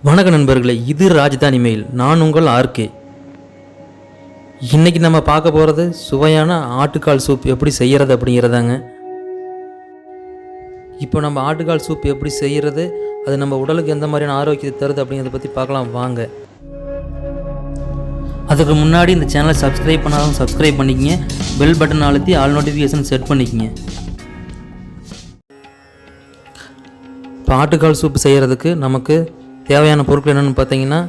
வணக்க நண்பர்களே, இது ராஜதானி மெயில். நான் உங்கள் ஆர்கே. இன்றைக்கி நம்ம பார்க்க போகிறது சுவையான ஆட்டுக்கால் சூப் எப்படி செய்கிறது அப்படிங்கிறதாங்க. இப்போ நம்ம ஆட்டுக்கால் சூப் எப்படி செய்கிறது, அது நம்ம உடலுக்கு எந்த மாதிரியான ஆரோக்கியத்தை தருது அப்படிங்கிறத பற்றி பார்க்கலாம் வாங்க. அதுக்கு முன்னாடி இந்த சேனலை சப்ஸ்கிரைப் பண்ணாலும் சப்ஸ்கிரைப் பண்ணிக்கங்க. பெல் பட்டன் அழுத்தி ஆல் நோட்டிஃபிகேஷன் செட் பண்ணிக்கங்க. இப்போ ஆட்டுக்கால் சூப் செய்கிறதுக்கு நமக்கு தேவையான பொருட்கள் என்னென்னு பார்த்தீங்கன்னா,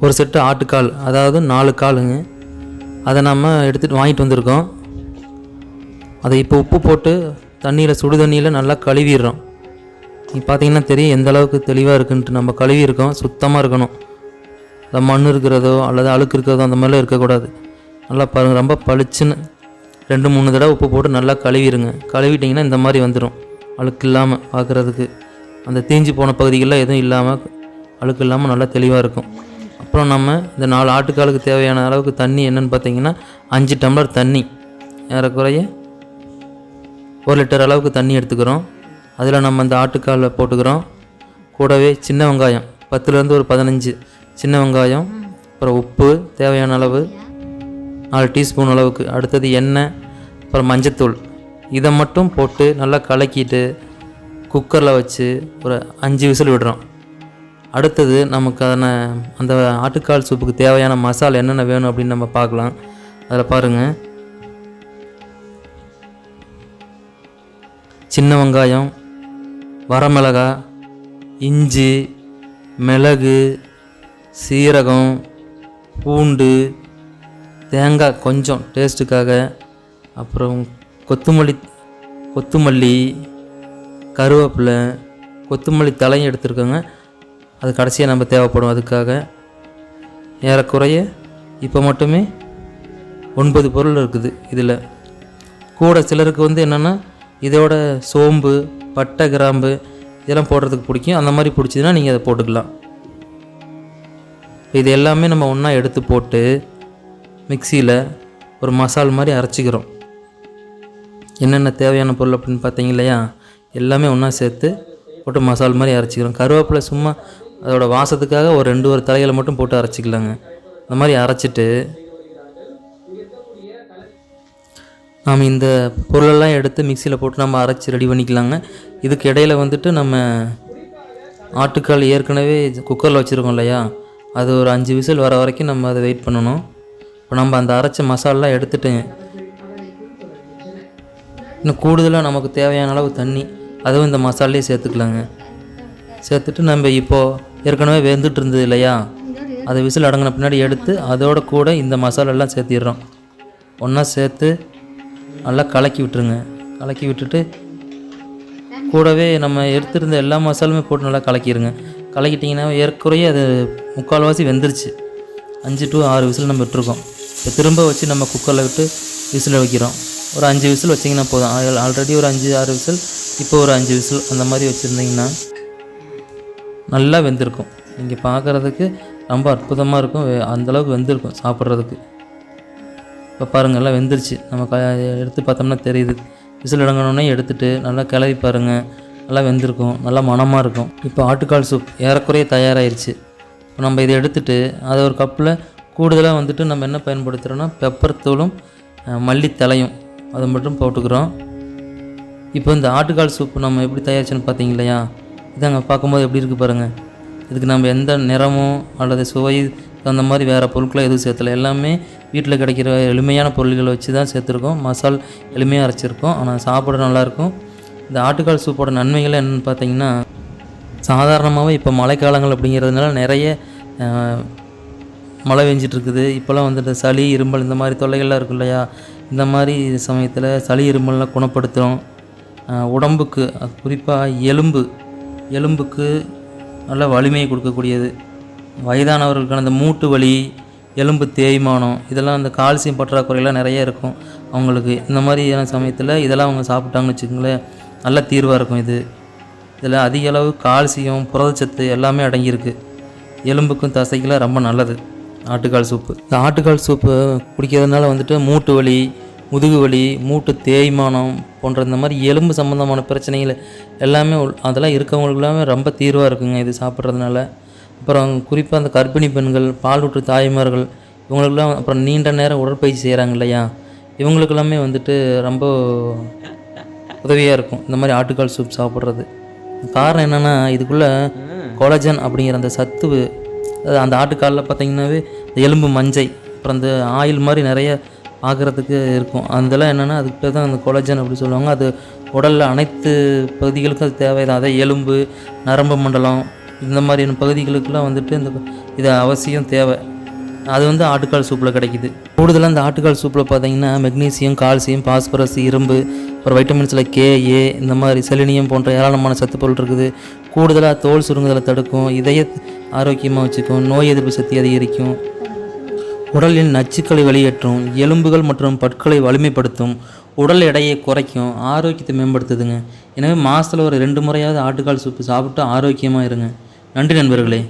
ஒரு செட்டு ஆட்டுக்கால், அதாவது 4 காலுங்க. அதை நம்ம எடுத்துகிட்டு வாங்கிட்டு வந்திருக்கோம். அதை இப்போ உப்பு போட்டு தண்ணியில் சுடு தண்ணியில் நல்லா கழுவிடுறோம். நீங்கள் பார்த்தீங்கன்னா தெரியும் எந்த அளவுக்கு தெளிவாக இருக்குன்ட்டு. நம்ம கழுவி இருக்கோம், சுத்தமாக இருக்கணும். அந்த மண் இருக்கிறதோ அல்லது அழுக்கு இருக்கிறதோ அந்த மாதிரிலாம் இருக்கக்கூடாது. நல்லா பாருங்கள், ரொம்ப பளிச்சுன்னு 2-3 தடவை உப்பு போட்டு நல்லா கழுவிடுங்க. கழுவிட்டிங்கன்னா இந்த மாதிரி வந்துடும், அழுக்கு இல்லாமல் பார்க்குறதுக்கு. அந்த தீஞ்சு போன பகுதிகளில் எதுவும் இல்லாமல், அழுக்கு இல்லாமல் நல்லா தெளிவாக இருக்கும். அப்புறம் நம்ம இந்த 4 ஆட்டுக்காலுக்கு தேவையான அளவுக்கு தண்ணி என்னென்னு பார்த்தீங்கன்னா 5 டம்ளர் தண்ணி, ஏறக்குறைய 1 லிட்டர் அளவுக்கு தண்ணி எடுத்துக்கிறோம். அதில் நம்ம அந்த ஆட்டுக்காலை போட்டுக்கிறோம். கூடவே சின்ன வெங்காயம் 10லேருந்து ஒரு 15 சின்ன வெங்காயம், அப்புறம் உப்பு தேவையான அளவு 4 டீஸ்பூன் அளவுக்கு, அடுத்தது எண்ணெய், அப்புறம் மஞ்சத்தூள். இதை மட்டும் போட்டு நல்லா கலக்கிட்டு குக்கரில் வச்சு ஒரு 5 விசில் விடுறோம். அடுத்தது நமக்கு அந்த ஆட்டுக்கால் சூப்புக்கு தேவையான மசாலா என்னென்ன வேணும் அப்படின்னு நம்ம பார்க்கலாம். அதில் பாருங்கள், சின்ன வெங்காயம், வரமிளகாய், இஞ்சி, மிளகு, சீரகம், பூண்டு, தேங்காய் கொஞ்சம் டேஸ்ட்டுக்காக, அப்புறம் கொத்தமல்லி, கருவேப்பிலை, கொத்தமல்லி தலையும் எடுத்துருக்கோங்க. அது கடைசியாக நம்ம தேவைப்படும். அதுக்காக ஏறக்குறைய இப்போ மட்டுமே 9 பொருள் இருக்குது இதில். கூட சிலருக்கு என்னென்னா இதோட சோம்பு, பட்டை, கிராம்பு இதெல்லாம் போடுறதுக்கு பிடிக்கும். அந்த மாதிரி பிடிச்சதுன்னா நீங்கள் அதை போட்டுக்கலாம். இது எல்லாமே நம்ம ஒன்றா எடுத்து போட்டு மிக்சியில் ஒரு மசால் மாதிரி அரைச்சிக்கிறோம். என்னென்ன தேவையான பொருள் அப்படின்னு பார்த்தீங்க இல்லையா, எல்லாமே ஒன்றா சேர்த்து போட்டு மசால் மாதிரி அரைச்சிக்கிறோம். கருவேப்பிலை சும்மா அதோட வாசத்துக்காக ஒரு 2 தலைகளை மட்டும் போட்டு அரைச்சிக்கலாங்க. இந்த மாதிரி அரைச்சிட்டு நாம் இந்த பொருளெல்லாம் எடுத்து மிக்சியில் போட்டு நம்ம அரைச்சி ரெடி பண்ணிக்கலாங்க. இதுக்கு இடையில் நம்ம ஆட்டுக்கால் ஏற்கனவே குக்கரில் வச்சுருக்கோம் இல்லையா, அது ஒரு 5 விசில் வர வரைக்கும் நம்ம அதை வெயிட் பண்ணணும். இப்போ நம்ம அந்த அரைச்ச மசாலெலாம் எடுத்துட்டு இன்னும் கூடுதலாக நமக்கு தேவையான அளவு தண்ணி அதுவும் இந்த மசாலையே சேர்த்துக்கலாங்க. சேர்த்துட்டு நம்ம இப்போது ஏற்கனவே வெந்துட்டு இருந்தது இல்லையா, அதை விசில் அடங்கின பின்னாடி எடுத்து அதோட கூட இந்த மசாலெல்லாம் சேர்த்திடுறோம். ஒன்றா சேர்த்து நல்லா கலக்கி விட்டுருங்க. கலக்கி விட்டுட்டு கூடவே நம்ம எடுத்துருந்த எல்லா மசாலுமே போட்டு நல்லா கலக்கிடுங்க. கலக்கிட்டிங்கன்னா ஏற்குறைய அது 3/4 வெந்துருச்சு. 5 to 6 விசில் நம்ம விட்டுருக்கோம். இப்போ திரும்ப வச்சு நம்ம குக்கரில் விட்டு விசில் வைக்கிறோம். ஒரு 5 விசில் வச்சிங்கன்னா போதும். ஆல்ரெடி ஒரு 5-6 விசில், இப்போ ஒரு 5 விசில் அந்த மாதிரி வச்சுருந்திங்கன்னா நல்லா வெந்திருக்கும். நீங்கள் பார்க்குறதுக்கு ரொம்ப அற்புதமாக இருக்கும். அந்தளவுக்கு வெந்திருக்கும் சாப்பிட்றதுக்கு. இப்போ பாருங்கள், எல்லாம் வெந்துருச்சு. நம்ம எடுத்து பார்த்தோம்னா தெரியுது. விசில் அடங்கினோடனே எடுத்துகிட்டு நல்லா கிளறி பாருங்கள், நல்லா வெந்திருக்கும், நல்லா மணமாக இருக்கும். இப்போ ஆட்டுக்கால் சூப் ஏறக்குறைய தயாராகிருச்சு. இப்போ நம்ம இதை எடுத்துகிட்டு அதை ஒரு கப்பில் கூடுதலாக நம்ம என்ன பயன்படுத்துகிறோன்னா பெப்பர் தூளும் மல்லித்தலையும் அதை மட்டும் போட்டுக்கிறோம். இப்போ இந்த ஆட்டுக்கால் சூப் நம்ம எப்படி தயாரிச்சுன்னு பார்த்தீங்க இல்லையா, இதாங்க பார்க்கும்போது எப்படி இருக்குது பாருங்கள். இதுக்கு நம்ம எந்த நிறமோ அல்லது சுவை அந்த மாதிரி வேறு பொருட்களை எதுவும் சேர்த்தலை. எல்லாமே வீட்டில் கிடைக்கிற எளிமையான பொருள்களை வச்சு தான் சேர்த்துருக்கோம். மசால் எளிமையாக அரைச்சிருக்கோம், ஆனால் சாப்பிட நல்லாயிருக்கும். இந்த ஆட்டுக்கால் சூப்போட நன்மைகள் என்னென்னு பார்த்தீங்கன்னா, சாதாரணமாகவே இப்போ மழைக்காலங்கள் அப்படிங்கிறதுனால நிறைய மழை பெஞ்சிட்ருக்குது. இப்போலாம் இந்த சளி, இருமல் இந்த மாதிரி தொல்லைகள்லாம் இருக்கும் இல்லையா, இந்த மாதிரி சமயத்தில் சளி இருமல்லாம் குணப்படுத்துகிறோம். உடம்புக்கு குறிப்பாக எலும்புக்கு நல்ல வலிமையை கொடுக்கக்கூடியது. வயதானவர்களுக்கான இந்த மூட்டு வலி, எலும்பு தேய்மானம், இதெல்லாம் இந்த கால்சியம் பற்றாக்குறையெல்லாம் நிறைய இருக்கும் அவங்களுக்கு. இந்த மாதிரியான சமயத்தில் இதெல்லாம் அவங்க சாப்பிட்டாங்கன்னு வச்சுக்கோங்களேன், நல்ல தீர்வாக இருக்கும். இதில் அதிக அளவு கால்சியம், புரதச்சத்து எல்லாமே அடங்கியிருக்கு. எலும்புக்கும் தசைக்கெல்லாம் ரொம்ப நல்லது ஆட்டுக்கால் சூப்பு. இந்த ஆட்டுக்கால் சூப்பு குடிக்கிறதுனால மூட்டு வலி, முதுகு வலி, மூட்டு தேய்மானம் போன்ற இந்த மாதிரி எலும்பு சம்மந்தமான பிரச்சனைகள் எல்லாமே அதெல்லாம் இருக்கவங்களுக்கு எல்லாமே ரொம்ப தீர்வாக இருக்குங்க இது சாப்பிட்றதுனால. அப்புறம் குறிப்பாக அந்த கர்ப்பிணி பெண்கள், பாலூட்டு தாய்மார்கள் இவங்களுக்கெல்லாம், அப்புறம் நீண்ட நேரம் உடற்பயிற்சி செய்கிறாங்க இல்லையா, இவங்களுக்கெல்லாமே வந்துட்டு ரொம்ப உதவியாக இருக்கும் இந்த மாதிரி ஆட்டுக்கால் சூப் சாப்பிட்றது. காரணம் என்னென்னா, இதுக்குள்ளே கொலஜன் அப்படிங்கிற அந்த சத்து அந்த ஆட்டுக்காலில் பார்த்திங்கன்னாவே எலும்பு மஞ்சை, அப்புறம் அந்த ஆயில் மாதிரி நிறைய ஆகிறதுக்கு இருக்கும். அதெல்லாம் என்னென்னா அதுக்கிட்ட தான் அந்த கொலஜன் அப்படி சொல்லுவாங்க. அது உடலில் அனைத்து பகுதிகளுக்கும் அது தேவைதான். அதே எலும்பு, நரம்பு மண்டலம் இந்த மாதிரியான பகுதிகளுக்கெல்லாம் வந்துட்டு இது அவசியம் தேவை. அது ஆட்டுக்கால் சூப்பில் கிடைக்கிது. கூடுதலாக இந்த ஆட்டுக்கால் சூப்பில் பார்த்திங்கன்னா மெக்னீசியம், கால்சியம், பாஸ்பரஸ், இரும்பு, அப்புறம் வைட்டமின்ஸில் கே, ஏ இந்த மாதிரி செலினியம் போன்ற ஏராளமான சத்து பொருள் இருக்குது. கூடுதலாக தோல் சுருங்குதலை தடுக்கும், இதய ஆரோக்கியமாக வச்சுக்கும், நோய் எதிர்ப்பு சக்தி அதிகரிக்கும், உடலின் நச்சுக்களை வெளியேற்றும், எலும்புகள் மற்றும் பற்களை வலிமைப்படுத்தும், உடல் எடையை குறைக்கும், ஆரோக்கியத்தை மேம்படுத்துதுங்க. எனவே மாதத்தில் ஒரு 2 முறையாவது ஆட்டுக்கால் சூப்பு சாப்பிட்டு ஆரோக்கியமாக இருங்க. நன்றி நண்பர்களே.